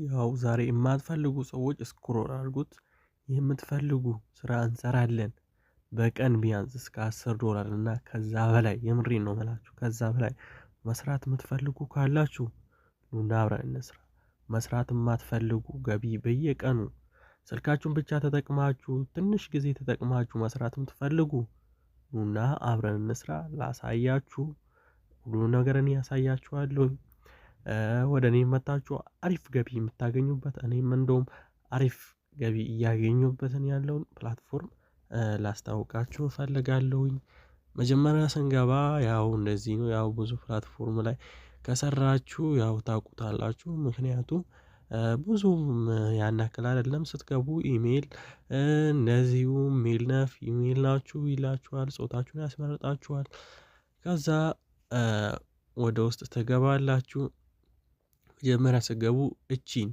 ያው ዛሬ የማትፈልጉ ሰዎች ስክሮል አድርጉት። የምትፈልጉ ስራ እንሰራለን። በቀን ቢያንስ እስከ $10 እና ከዛ በላይ የምሬን ነው የምላችሁ። ከዛ በላይ መስራት የምትፈልጉ ካላችሁ ኑና አብረን እንስራ። መስራት የማትፈልጉ ገቢ በየቀኑ ስልካችሁን ብቻ ተጠቅማችሁ ትንሽ ጊዜ ተጠቅማችሁ መስራት የምትፈልጉ ኑና አብረን እንስራ። ላሳያችሁ ሁሉ ነገር እኔ ያሳያችኋለሁ። ወደ እኔ መጣችሁ አሪፍ ገቢ የምታገኙበት እኔም እንደውም አሪፍ ገቢ እያገኙበትን ያለውን ፕላትፎርም ላስታውቃችሁ እፈልጋለሁኝ። መጀመሪያ ስንገባ ያው እንደዚህ ነው። ያው ብዙ ፕላትፎርም ላይ ከሰራችሁ ያው ታውቁታላችሁ። ምክንያቱም ብዙም ያን ያክል አይደለም። ስትገቡ ኢሜል እንደዚሁ ሜል ነህ ኢሜል ናችሁ ይላችኋል። ጾታችሁን ያስመርጣችኋል። ከዛ ወደ ውስጥ ትገባላችሁ። መጀመሪያ ስትገቡ እቺን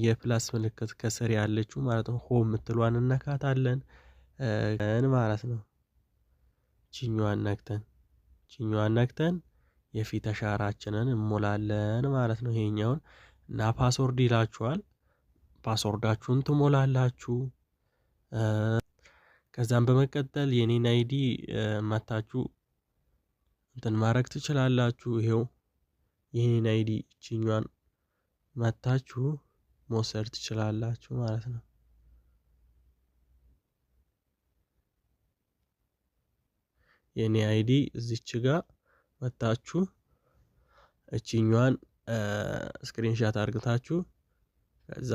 የፕላስ ምልክት ከስር ያለችው ማለት ነው ሆም የምትሏን እነካታለን ማለት ነው። ቺኛዋን ነክተን የፊት አሻራችንን እንሞላለን ማለት ነው። ይሄኛውን እና ፓስወርድ ይላችኋል። ፓስወርዳችሁን ትሞላላችሁ። ከዛም በመቀጠል የኔን አይዲ መታችሁ እንትን ማድረግ ትችላላችሁ። ይሄው የኔን አይዲ እቺኛዋን መታችሁ መውሰድ ትችላላችሁ ማለት ነው። የኔ አይዲ እዚች ጋር መታችሁ እቺኛዋን ስክሪንሻት አድርግታችሁ ከዛ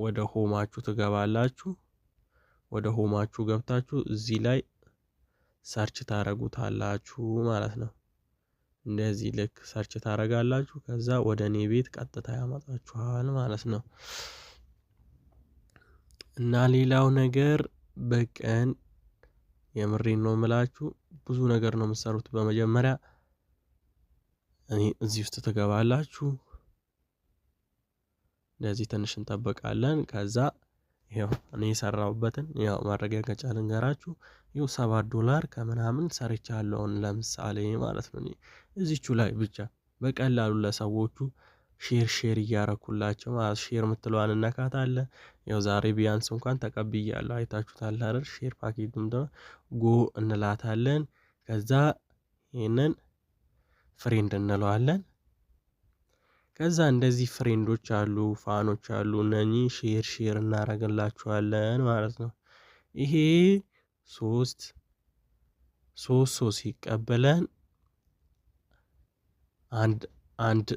ወደ ሆማችሁ ትገባላችሁ። ወደ ሆማችሁ ገብታችሁ እዚህ ላይ ሰርች ታረጉታላችሁ ማለት ነው። እንደዚህ ልክ ሰርች ታረጋላችሁ። ከዛ ወደ እኔ ቤት ቀጥታ ያመጣችኋል ማለት ነው። እና ሌላው ነገር በቀን የምሬን ነው የምላችሁ ብዙ ነገር ነው የምትሰሩት። በመጀመሪያ እዚህ ውስጥ ትገባላችሁ። እንደዚህ ትንሽ እንጠብቃለን። ከዛ ይሄው እኔ የሰራሁበትን ያው ማረጋገጫ ልንገራችሁ። ይኸው $7 ከምናምን ሰርቻለሁ ለምሳሌ ማለት ነው። እዚቹ ላይ ብቻ በቀላሉ ለሰዎቹ ሼር እያረኩላቸው ማለት ሼር የምትለዋን እነካታለን። ያው ዛሬ ቢያንስ እንኳን ተቀብያለሁ አይታችሁታል አይደል? ሼር ፓኬትም ጎ እንላታለን። ከዛ ይሄንን ፍሬንድ እንለዋለን። ከዛ እንደዚህ ፍሬንዶች አሉ፣ ፋኖች አሉ። እነኚህ ሼር እናረግላችኋለን ማለት ነው። ይሄ ሶስት ሲቀበለን አንድ